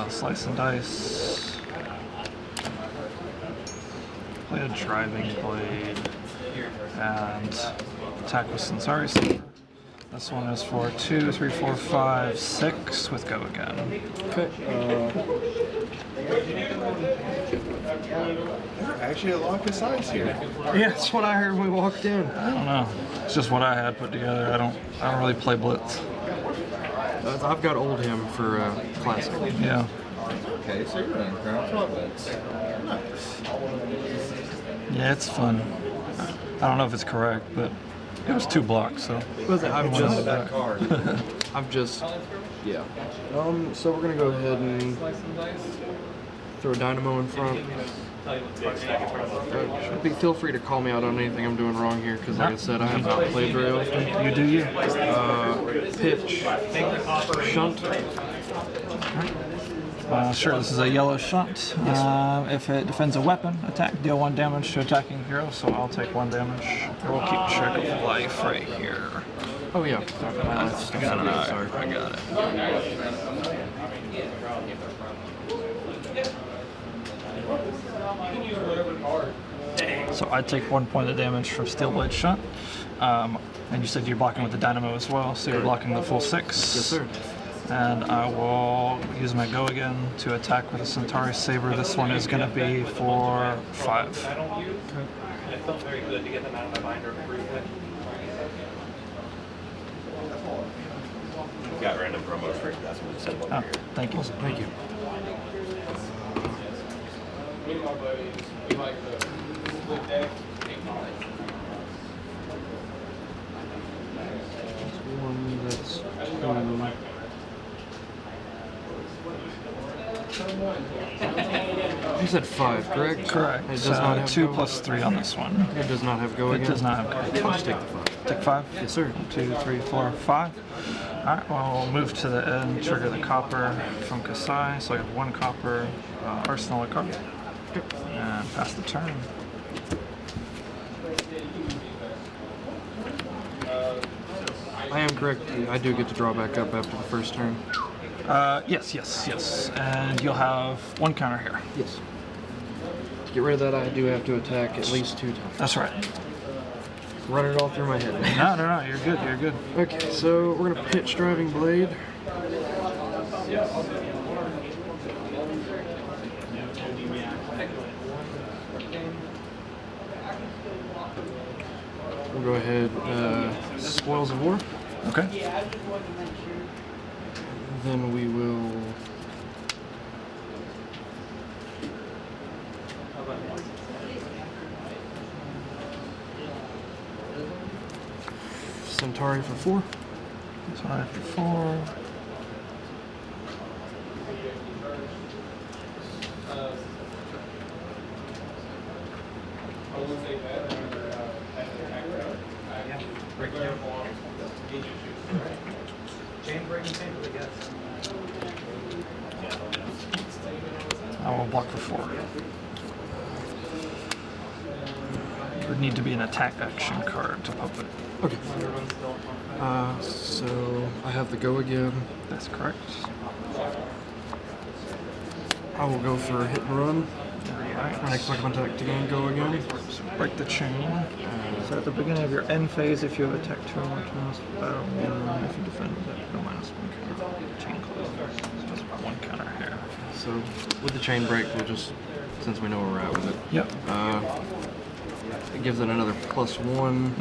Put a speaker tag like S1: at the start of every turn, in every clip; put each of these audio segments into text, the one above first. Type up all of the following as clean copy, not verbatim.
S1: Slice and dice. Play a driving blade. And attack with Centauri Saber. This one is for 2, 3, 4, 5, 6 with go again.
S2: Okay.
S3: There are actually a lot of Kassais here.
S2: Yeah, that's what I heard when we walked in.
S1: I don't know. It's just what I had put together. I don't really play Blitz.
S2: I've got Oldham for Classic.
S1: Yeah.
S3: Okay, so you're running Crown Province. Nice.
S1: Yeah, it's fun. I don't know if it's correct, but it was 2 blocks, so.
S2: I've just, yeah. So we're gonna go ahead and throw a Dynamo in front. Feel free to call me out on anything I'm doing wrong here, because like I said, I have not played very often.
S1: You do you.
S2: Pitch, Shunt.
S1: Sure, this is a yellow shunt. If it defends a weapon, attack, deal 1 damage to attacking hero, so I'll take 1 damage. We'll keep track of life right here.
S2: Oh yeah.
S1: I got it. So I take 1 point of damage from Steel Blade Shunt. And you said you're blocking with the Dynamo as well, so you're blocking the full 6.
S2: Yes, sir.
S1: And I will use my go again to attack with a Centauri Saber. This one is going to be for 5.
S4: It felt very good to get them out of my binder briefly. Got random promos for you. That's what it said.
S1: Oh, thank you.
S2: Thank you. One that's you said 5, correct?
S1: Correct.
S2: It does not have
S1: 2
S2: go?
S1: plus 3 on this one.
S2: It does not have go
S1: It
S2: again?
S1: does not have go.
S2: I'll just take the 5.
S1: Take 5?
S2: Yes, sir.
S1: 1, 2, 3, 4, 5. Alright, well, we'll move to the end, trigger the copper from Kassai. So I have 1 copper, arsenal a card. And pass the turn.
S2: I am correct. I do get to draw back up after the first turn.
S1: Yes. And you'll have 1 counter here.
S2: Yes. To get rid of that, I do have to attack at least 2 times.
S1: That's right.
S2: Run it all through my head.
S1: No, you're good.
S2: Okay, so we're gonna pitch Driving Blade. We'll go ahead, Spoils of War.
S1: Okay.
S2: Then we will Centauri for 4.
S1: Sorry for 4. I will block for 4. It would need to be an attack action card to pop it.
S2: Okay. So I have the go again.
S1: That's correct.
S2: I will go for a hit and run.
S1: Alright.
S2: Next time I attack to gain go again.
S1: So break the chain. So at the beginning of your end phase, if you have attack 2 or more times, battle 1, if you defend that, go -1 counter. Chain closes. So that's 1 counter here.
S2: So with the chain break, we'll just, since we know where we're at with it.
S1: Yep.
S2: It gives it another +1.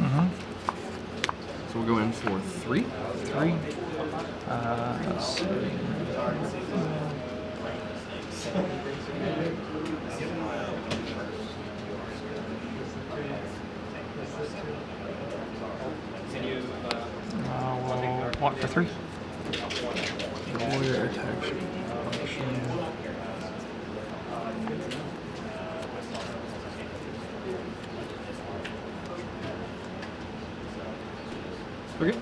S2: So we'll go in for 3.
S1: 3. Let's see. We'll block for 3.
S2: Warrior attack. Okay.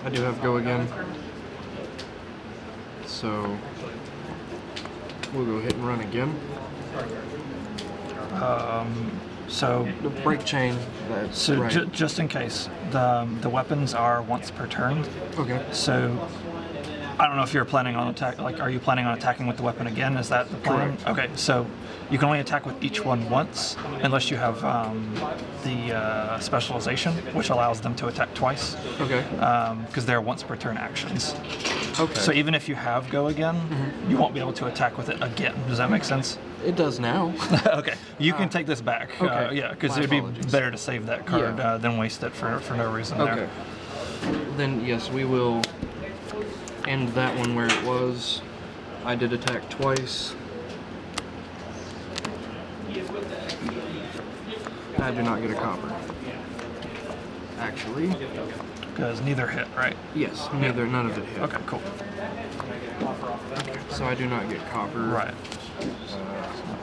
S2: I do have go again. So we'll go hit and run again.
S1: So
S2: The break chain. That's
S1: So
S2: right.
S1: just in case, the weapons are once per turn.
S2: Okay.
S1: So I don't know if you're planning on are you planning on attacking with the weapon again? Is that the plan?
S2: Correct.
S1: Okay, so you can only attack with each one once, unless you have the specialization, which allows them to attack twice.
S2: Okay.
S1: Because they're once per turn actions.
S2: Okay.
S1: So even if you have go again, you won't be able to attack with it again. Does that make sense?
S2: It does now.
S1: Okay, you can take this back.
S2: Okay.
S1: Yeah, because
S2: My
S1: it'd be
S2: apologies.
S1: better to save that card
S2: Yeah.
S1: than waste it for no reason
S2: Okay.
S1: there.
S2: Then yes, we will end that one where it was. I did attack twice. I do not get a copper. Actually,
S1: Because neither hit, right?
S2: yes, none of it hit.
S1: Okay, cool.
S2: So I do not get copper.
S1: Right.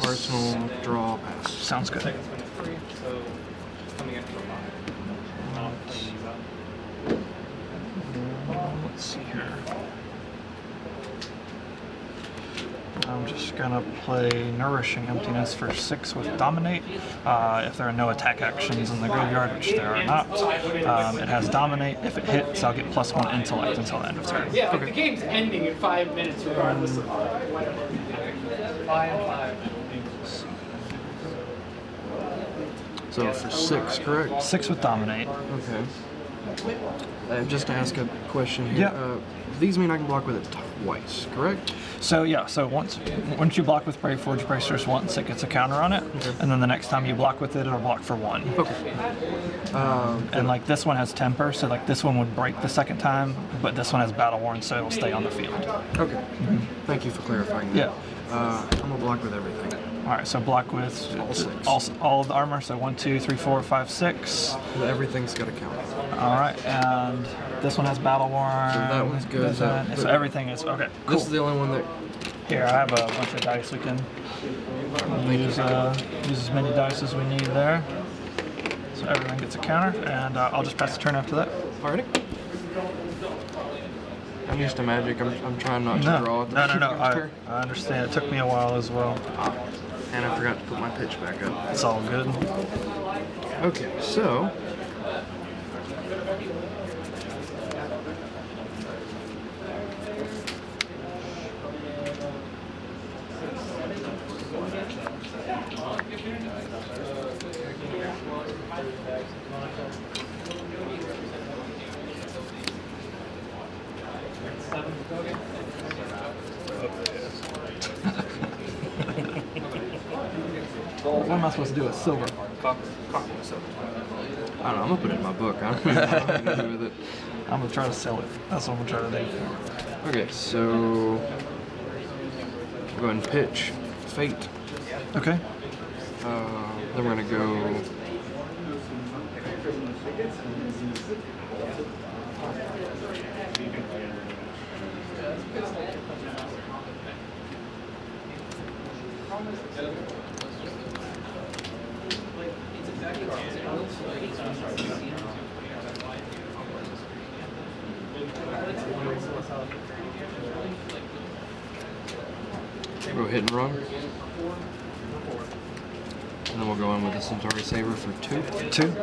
S2: Arsenal, draw, pass.
S1: Sounds good. Let's see here. I'm just gonna play Nourishing Emptiness for 6 with Dominate. If there are no attack actions in the graveyard, which there are not, it has Dominate. If it hits, I'll get +1 intellect until the end of turn.
S5: Yeah, the game's ending in 5 minutes regardless of 5.
S2: So for 6, correct?
S1: 6 with Dominate.
S2: Okay. Just to ask a question here.
S1: Yeah.
S2: These mean I can block with it twice, correct?
S1: So yeah, so once you block with Brave Forge Bracers once, it gets a counter on it, and then the next time you block with it, it'll block for 1.
S2: Okay.
S1: And like this one has Temper, so like this one would break the second time, but this one has Battle Worn, so it'll stay on the field.
S2: Okay. Thank you for clarifying that.
S1: Yeah.
S2: I'm gonna block with everything.
S1: All right, so block with
S2: All 6.
S1: all of the armor. So 1, 2, 3, 4, 5, 6.
S2: Everything's got to count.
S1: All right, and this one has Battle Worn.
S2: So that one's good.
S1: So everything is okay. Cool.
S2: This is the only one that.
S1: Here, I have a bunch of dice we can use. Use as many dice as we need there. So everything gets a counter, and I'll just pass the turn after that.
S2: Alrighty. I'm used to Magic. I'm trying not to draw at the
S1: No.
S2: turn.
S1: I understand. It took me a while as well.
S2: And I forgot to put my pitch back up.
S1: It's all good.
S2: Okay, so.
S1: What am I supposed to do with silver?
S2: I don't know, I'm gonna put it in my book. I don't know what I'm gonna do with it.
S1: I'm gonna try to sell it. That's what I'm gonna try to do.
S2: Okay, so we'll go ahead and pitch Fate.
S1: Okay.
S2: Then we're gonna go. Go hit and run. And then we'll go in with the Centauri Saber for 2.
S1: 2.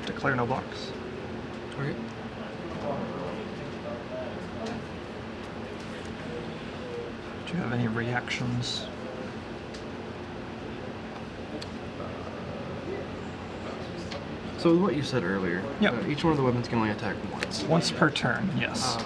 S1: Declare no blocks.
S2: Okay.
S1: Do you have any reactions?
S2: So with what you said earlier,
S1: Yep.
S2: Each one of the weapons can only attack once.
S1: Once per turn, yes.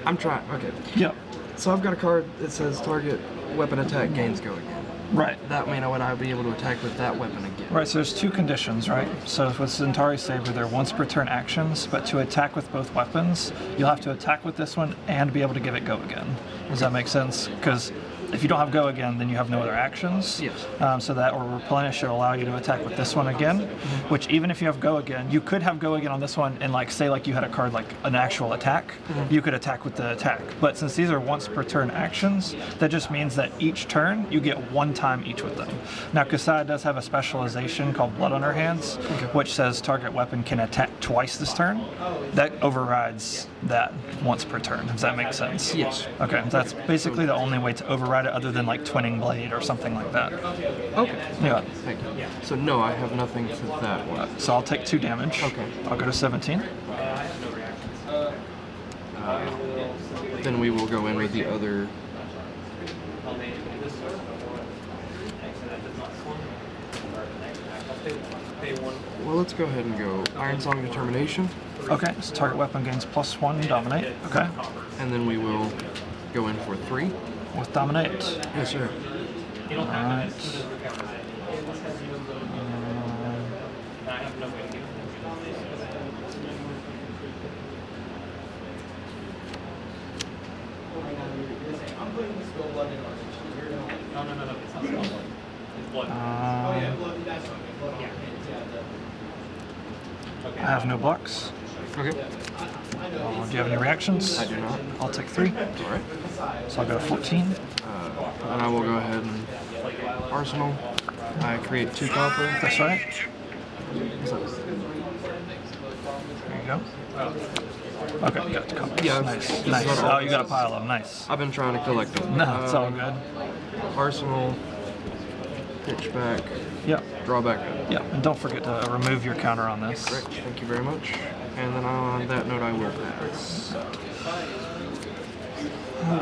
S2: I'm trying. Okay.
S1: Yep.
S2: So I've got a card that says target weapon attack gains go again.
S1: Right.
S2: That mean would I be able to attack with that weapon again?
S1: Right, so there's 2 conditions, right? So with Centauri Saber, they're once per turn actions, but to attack with both weapons, you'll have to attack with this one and be able to give it go again. Does that make sense? Because if you don't have go again, then you have no other actions.
S2: Yes.
S1: So that or replenish should allow you to attack with this one again. Which even if you have go again, you could have go again on this one and like say like you had a card like an actual attack, you could attack with the attack. But since these are once per turn actions, that just means that each turn you get one time each with them. Now Kassai does have a specialization called Blood on her hands, which says target weapon can attack twice this turn. That overrides that once per turn. Does that make sense?
S2: Yes.
S1: Okay, that's basically the only way to override it other than like Twinning Blade or something like that.
S2: Okay.
S1: Yeah.
S2: Thank you. So no, I have nothing to that one.
S1: So I'll take 2 damage.
S2: Okay.
S1: I'll go to 17.
S2: Then we will go in with the other. Well, let's go ahead and go Iron Song Determination,
S1: Okay, so target weapon gains +1 dominate. Okay.
S2: and then we will go in for 3.
S1: With dominate.
S2: Yes, sir.
S1: Alright. I have no blocks.
S2: Okay.
S1: Do you have any reactions?
S2: I do not.
S1: I'll take 3.
S2: All right.
S1: So I'll go to 14.
S2: And I will go ahead and Arsenal. I create 2 copper.
S1: That's right. There you go. Okay, you got 2 copies.
S2: Yeah,
S1: Nice.
S2: it's
S1: Nice.
S2: not
S1: Oh,
S2: all-
S1: you got a pile of them. Nice.
S2: I've been trying to collect them.
S1: No, it's all good.
S2: Arsenal. Pitch back.
S1: Yep.
S2: Draw back.
S1: Yep. And don't forget to remove your counter on this.
S2: Correct. Thank you very much. And then on that note, I will pass.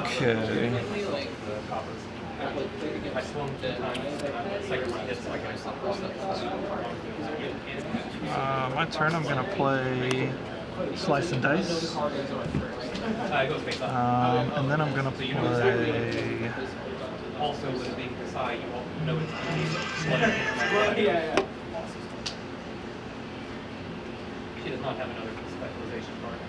S1: Okay. My turn. I'm gonna play Slice and Dice. And then I'm gonna play.
S4: Also, with it being Kassai, you won't know it's She does not have another specialization card.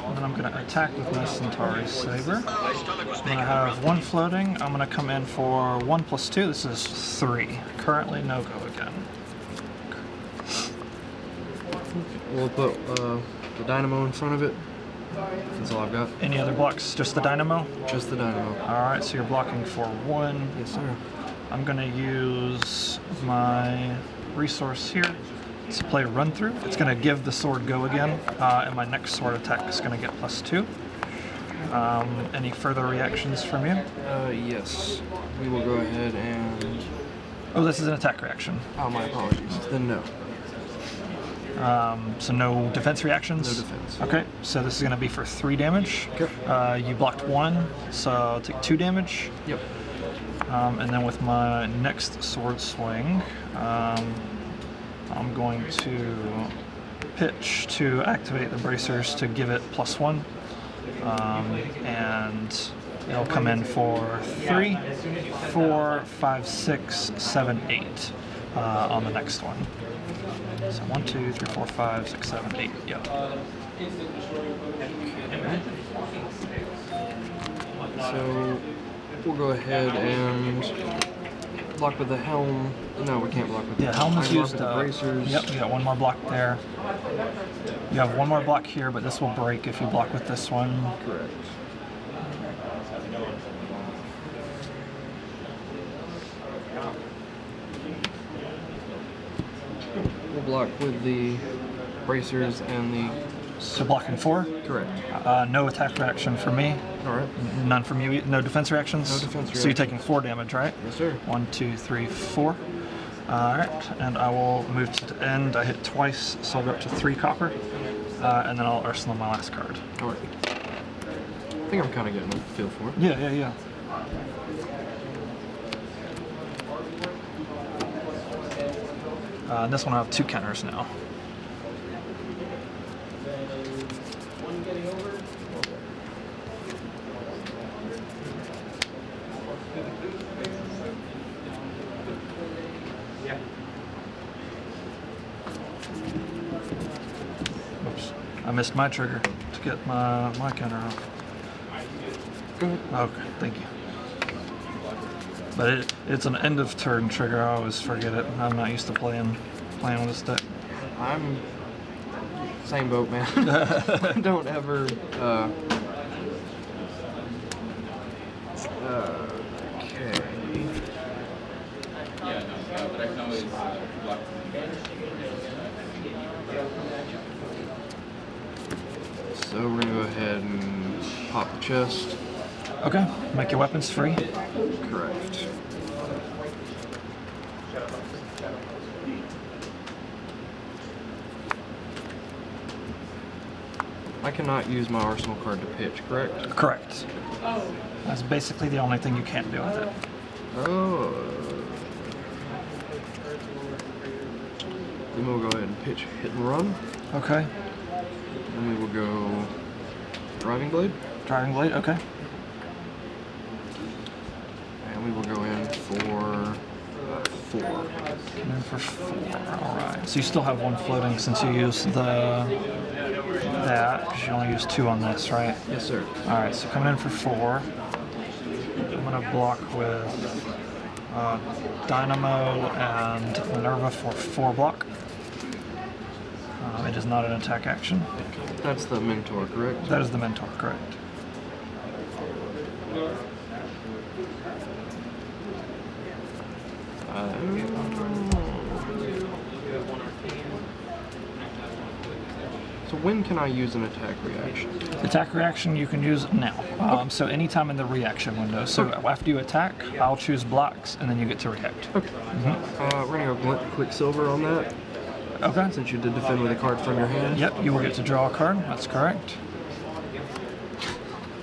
S1: And then I'm going to attack with my Centauri Saber. And I have 1 floating. I'm going to come in for 1 + 2. This is 3. Currently no go again.
S2: We'll put the dynamo in front of it. That's all I've got.
S1: Any other blocks? Just the Dynamo?
S2: Just the dynamo.
S1: Alright, so you're blocking for 1.
S2: Yes, sir.
S1: I'm going to use my resource here to play Run Through. It's going to give the sword go again, and my next sword attack is going to get +2. Any further reactions from you?
S2: Yes. We will go ahead and.
S1: Oh, this is an attack reaction.
S2: Oh, my apologies. Then no.
S1: So no defense reactions?
S2: No defense.
S1: Okay, so this is going to be for 3 damage.
S2: Okay.
S1: You blocked 1, so I'll take 2 damage.
S2: Yep.
S1: And then with my next sword swing, I'm going to pitch to activate the bracers to give it +1. And it'll come in for 3, 4, 5, 6, 7, 8 on the next one. So 1, 2, 3, 4, 5, 6, 7, 8. Yeah.
S2: So we'll go ahead and block with the helm. No, we can't block with the
S1: Helm is
S2: I block
S1: used.
S2: with the bracers.
S1: Yep, you got 1 more block there. You have 1 more block here, but this will break if you block with this one.
S2: Correct. We'll block with the bracers and the.
S1: So blocking 4.
S2: Correct.
S1: No attack reaction from me.
S2: All right.
S1: None from you. No defense reactions.
S2: No defense
S1: So you're
S2: reaction.
S1: taking 4 damage, right?
S2: Yes, sir.
S1: 1, 2, 3, 4. All right, and I will move to the end. I hit twice, so I'll go up to 3 copper, and then I'll arsenal my last card.
S2: All right. I think I'm kind of getting a feel for it.
S1: Yeah. And this one I have 2 counters now. Oops, I missed my trigger. to get my counter off.
S2: Go ahead.
S1: Okay, thank you. But it's an end of turn trigger. I always forget it. I'm not used to playing with this deck.
S2: I'm same boat, man. Don't ever. Okay.
S3: Yeah, no, but I can always block.
S2: So we're gonna go ahead and pop the chest.
S1: Okay, make your weapons free.
S2: Correct. I cannot use my arsenal card to pitch, correct?
S1: Correct. That's basically the only thing you can't do with it.
S2: Oh. Then we'll go ahead and pitch hit and run.
S1: Okay.
S2: Then we will go driving blade.
S1: Driving blade, okay.
S2: And we will go in for 4.
S1: Come in for 4. Alright. So you still have 1 floating since you used that, because you only used 2 on this, right?
S2: Yes, sir.
S1: Alright, so coming in for 4. I'm gonna block with Dynamo and Minerva for 4 block. It is not an attack action.
S2: That's the mentor, correct?
S1: That is the mentor, correct.
S2: So when can I use an attack reaction?
S1: Attack reaction you can use now. So anytime in the reaction window. So after you attack, I'll choose blocks, and then you get to react.
S2: Okay. We're gonna go Quicksilver on that,
S1: Okay.
S2: since you did defend with a card from your hand.
S1: Yep, you will get to draw a card. That's correct.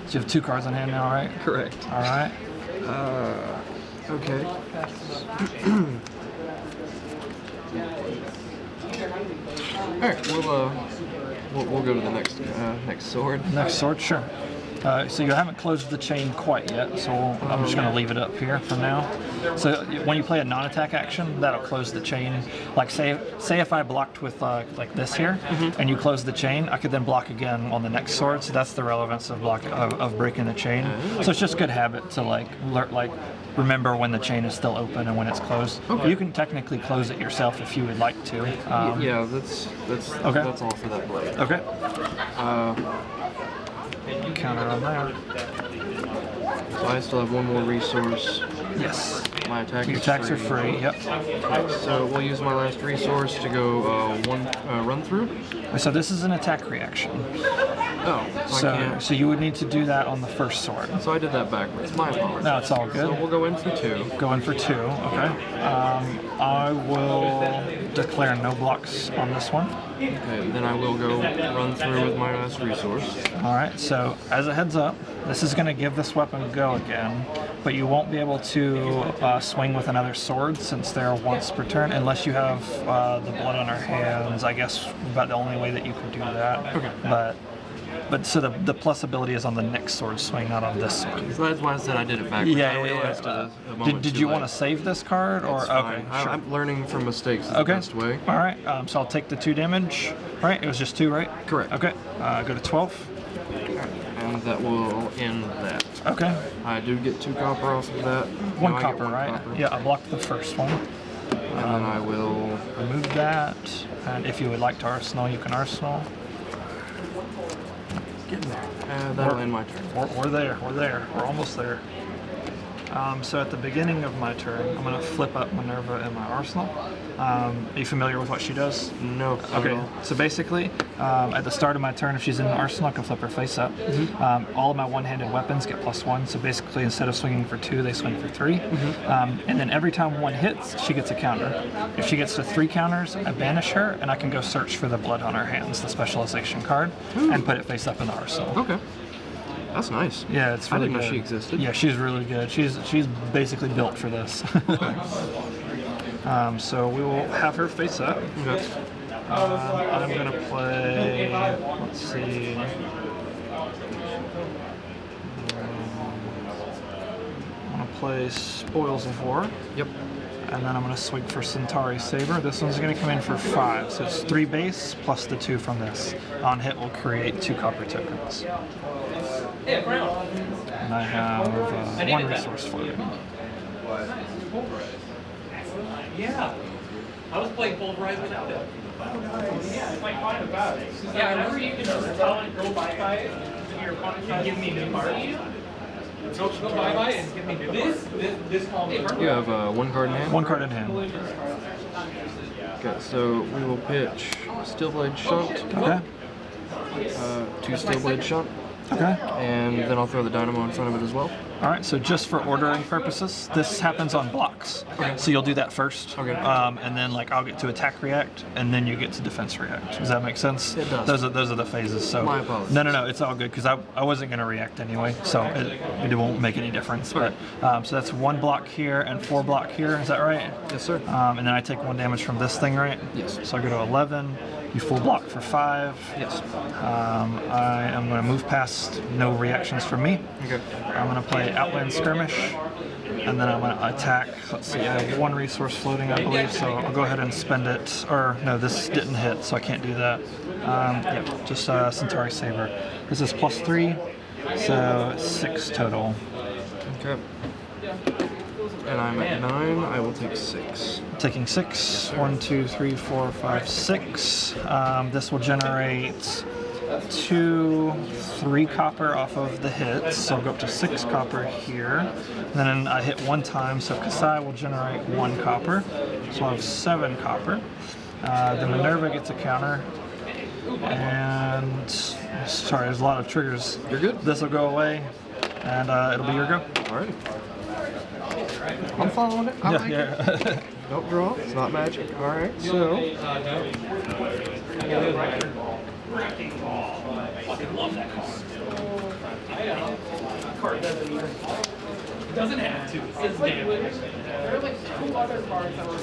S1: So you have 2 cards in hand now, right?
S2: Correct.
S1: All right.
S2: Okay. All right. We'll go to the next sword.
S1: Next sword, sure. So you haven't closed the chain quite yet, so I'm just going to leave it up here for now. So when you play a non-attack action, that'll close the chain. Like say if I blocked with like this here, and you close the chain, I could then block again on the next sword. So that's the relevance of breaking the chain. So it's just good habit to remember when the chain is still open and when it's closed.
S2: Okay.
S1: You can technically close it yourself if you would like to.
S2: Yeah, that's
S1: Okay.
S2: That's all for that blade.
S1: Okay. Counter on there.
S2: So I still have 1 more resource.
S1: Yes.
S2: My attack
S1: Your
S2: is
S1: attacks are free. Yep.
S2: So we'll use my last resource to go one run through.
S1: So this is an attack reaction.
S2: Oh, so I can't.
S1: So you would need to do that on the first sword.
S2: So I did that backwards. My apologies.
S1: No, it's all good.
S2: So we'll go in for 2.
S1: Go in for 2. Okay. I will declare no blocks on this one.
S2: Okay, then I will go run through with my last resource.
S1: All right. So as a heads up, this is going to give this weapon a go again, but you won't be able to swing with another sword since they're once per turn, unless you have the blood on our hands. I guess about the only way that you could do that.
S2: Okay.
S1: But so the plus ability is on the next sword swing, not on this one.
S2: So that's why I said I did it backwards.
S1: Yeah,
S2: I
S1: yeah,
S2: realized
S1: yeah.
S2: it a moment
S1: Did
S2: too
S1: you
S2: late.
S1: want to save this card or
S2: It's
S1: okay?
S2: fine.
S1: Sure.
S2: I'm learning from mistakes is the
S1: Okay.
S2: best way.
S1: All right. So I'll take the 2 damage. Right. It was just 2, right?
S2: Correct.
S1: Okay. Go to 12.
S2: And that will end that.
S1: Okay.
S2: I do get 2 copper off of that.
S1: 1
S2: No, I get
S1: copper,
S2: 1
S1: right?
S2: copper.
S1: Yeah. I blocked the first one.
S2: And then I will.
S1: Remove that. And if you would like to arsenal, you can arsenal.
S2: Get in there. And that'll end my turn.
S1: We're there. We're there. We're almost there. So at the beginning of my turn, I'm going to flip up Minerva in my arsenal. Are you familiar with what she does?
S2: No.
S1: Okay, so basically, at the start of my turn, if she's in an arsenal, I can flip her face up. All of my one-handed weapons get +1, so basically instead of swinging for 2, they swing for 3. And then every time 1 hits, she gets a counter. If she gets to 3 counters, I banish her, and I can go search for the blood on her hands, the specialization card, and put it face up in the arsenal.
S2: Okay. That's nice.
S1: Yeah, it's really
S2: I didn't
S1: good.
S2: know she existed.
S1: Yeah, she's really good. She's basically built for this. So we will have her face up.
S2: Okay.
S1: I'm gonna play. Let's see. I'm gonna play Spoils of War.
S2: Yep.
S1: And then I'm going to swing for Centauri Saber. This one's going to come in for 5, so it's 3 base plus the 2 from this. On hit, will create 2 copper tokens. And I have 1 resource floating.
S4: Yeah. I was playing Pulverize without it.
S5: Yeah, it's like fine about it.
S4: Yeah, I remember you can just
S5: tell it go bye-bye, and your opponent can give me new cards.
S4: go bye-bye and give me this column.
S2: You have 1 card in hand?
S1: 1 card in hand.
S2: Okay, so we will pitch Steelblade Shunt,
S1: Okay.
S2: 2 Steelblade Shunt,
S1: Okay.
S2: and then I'll throw the Dynamo in front of it as well.
S1: Alright, so just for ordering purposes, this happens on blocks.
S2: Okay.
S1: So you'll do that first.
S2: Okay.
S1: And then like I'll get to attack react, and then you get to defense react. Does that make sense?
S2: It does.
S1: Those are the phases. So
S2: My apologies.
S1: No, it's all good because I wasn't going to react anyway, so it won't make any difference. But so that's 1 block here and 4 block here. Is that right?
S2: Yes, sir.
S1: And then I take 1 damage from this thing, right?
S2: Yes.
S1: So I go to 11. You full block for 5.
S2: Yes.
S1: I am going to move past no reactions from me.
S2: Okay.
S1: I'm going to play Outland Skirmish, and then I'm going to attack. Let's see, I have 1 resource floating, I believe, so I'll go ahead and spend it. Or, no, this didn't hit, so I can't do that. Yeah, just Centauri Saber. This is +3, so 6 total.
S2: Okay. And I'm at 9. I will take 6.
S1: Taking 6. 1, 2, 3, 4, 5, 6. This will generate 2, 3 copper off of the hits, so I'll go up to 6 copper here. And then I hit 1 time, so Kassai will generate 1 copper, so I'll have 7 copper. The Minerva gets a counter, and sorry, there's a lot of triggers.
S2: You're good.
S1: This will go away, and it'll be your go.
S2: All right. I'm following it. I like it.
S1: Yeah.
S2: Don't draw. It's not magic. All right. So.
S4: Fucking love that card. It doesn't have to. It says damage.
S5: There are like 2 other cards that were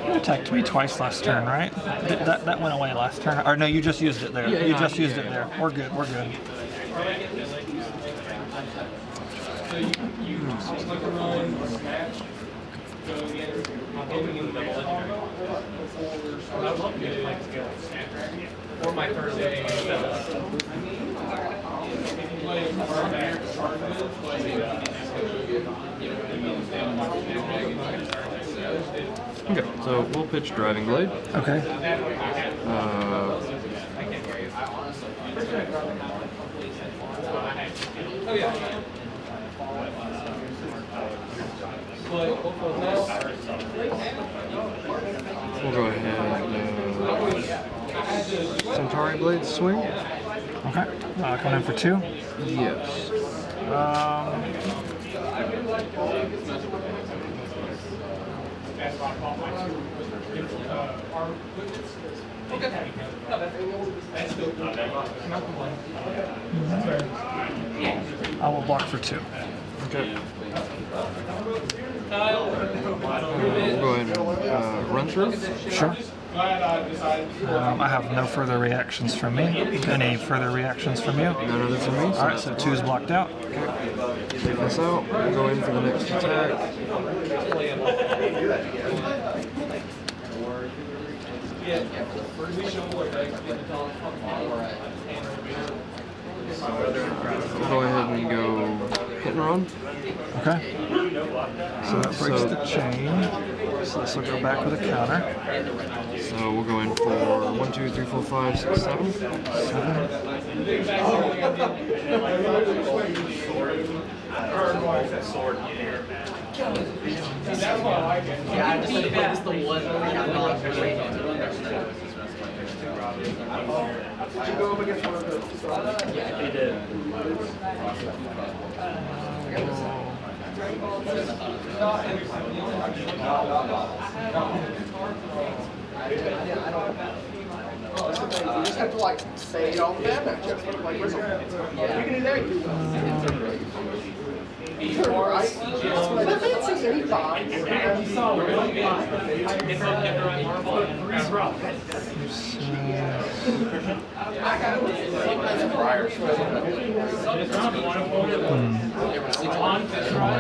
S1: You attacked me twice last turn, right? That went away last turn. Or no, you just used it there. You just used it there. We're good. We're good.
S4: So you like to run match. Go against. I'm hoping you double legendary. I would love to get like Snapdragon. Or my first day.
S2: Okay. So we'll pitch Driving Blade.
S1: Okay.
S4: Oh yeah.
S2: We'll go ahead. Centauri Blade swing.
S1: Okay. Coming in for 2.
S2: Yes.
S1: I will block for 2.
S2: Okay. We'll go ahead and run through.
S1: Sure. I have no further reactions from me. Any further reactions from you?
S2: None other from me. So
S1: Alright, so 2 is blocked out.
S2: take this out. We'll go in for the next attack. We'll go ahead and go hit and run.
S1: Okay. So that breaks the chain. So this will go back with a counter.
S2: So we'll go in for 1, 2, 3, 4, 5, 6, 7.
S1: 7.
S5: You just have to like fade all the damage. Like, we can do that. Right? city bonds.
S1: I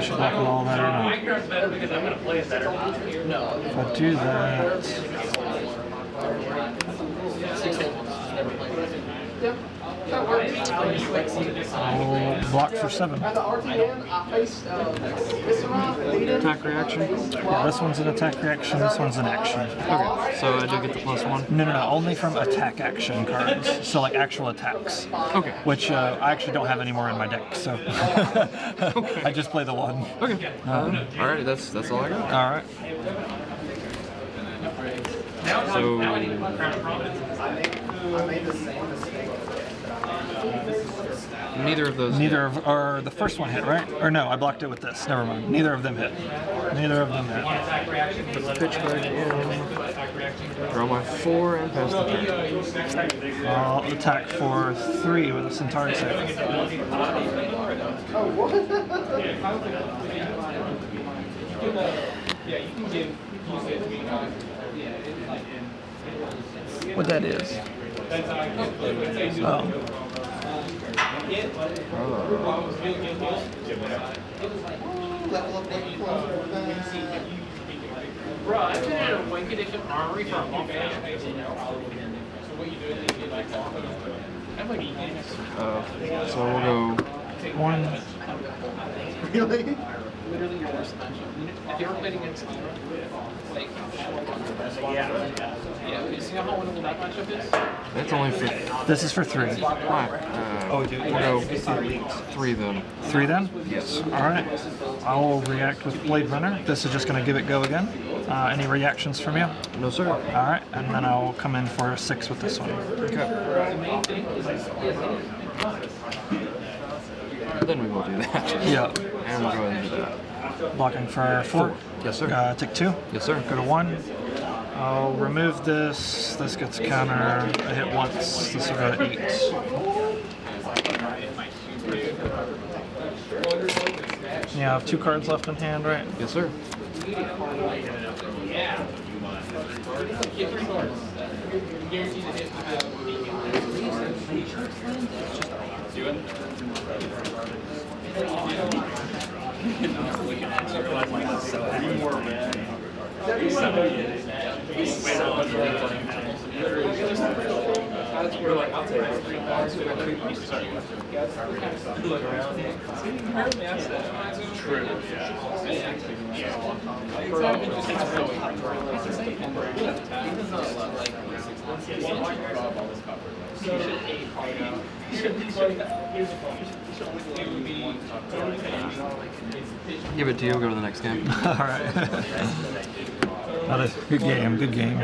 S1: should look at all that or not.
S4: Minecraft's better because I'm gonna play it better. No.
S1: If I do that,
S5: That works.
S1: I'll block for 7.
S5: At the RTN, I faced Viscera, Leaden.
S2: Attack reaction.
S1: Yeah, this one's an attack reaction, this one's an action.
S2: Okay, so I do get the +1.
S1: No, only from attack action cards. So like actual attacks.
S2: Okay.
S1: Which I actually don't have any more in my deck, so I just play the 1.
S2: Okay. Alright, that's all I got.
S1: Alright.
S2: So neither of those.
S1: Neither of, or the first one hit, right? Or no, I blocked it with this. Never mind. Neither of them hit. Neither of them hit.
S2: Pitch card in. Draw my 4 and pass the turn.
S1: I'll attack for 3 with a Centauri save. What that is? Oh.
S4: Bro, I've been in a wing condition armory for a month now. So what you do is you get like I'm like
S2: So we'll go
S1: 1.
S5: Really?
S4: literally your worst matchup. Have you ever played against like yeah, you see how winnable that matchup is?
S2: That's only for.
S1: This is for 3.
S2: Alright. We'll go 3 then.
S1: 3 then?
S2: Yes.
S1: Alright. I will react with Blade Runner. This is just going to give it go again. Any reactions from you?
S2: No sir.
S1: Alright, and then I'll come in for a 6 with this one.
S2: Okay. Then we will do that.
S1: Yeah.
S2: And we'll go ahead and do that.
S1: Blocking for 4.
S2: Yes sir.
S1: Take 2.
S2: Yes sir.
S1: Go to 1. I'll remove this. This gets counter. I hit once. This will go to 8. Yeah, I have 2 cards left in hand, right?
S2: Yes sir.
S4: Get 3 cards. Guaranteed to hit do it.
S2: Give it to you. We'll go to the next game.
S1: Alright. That is good game, good game.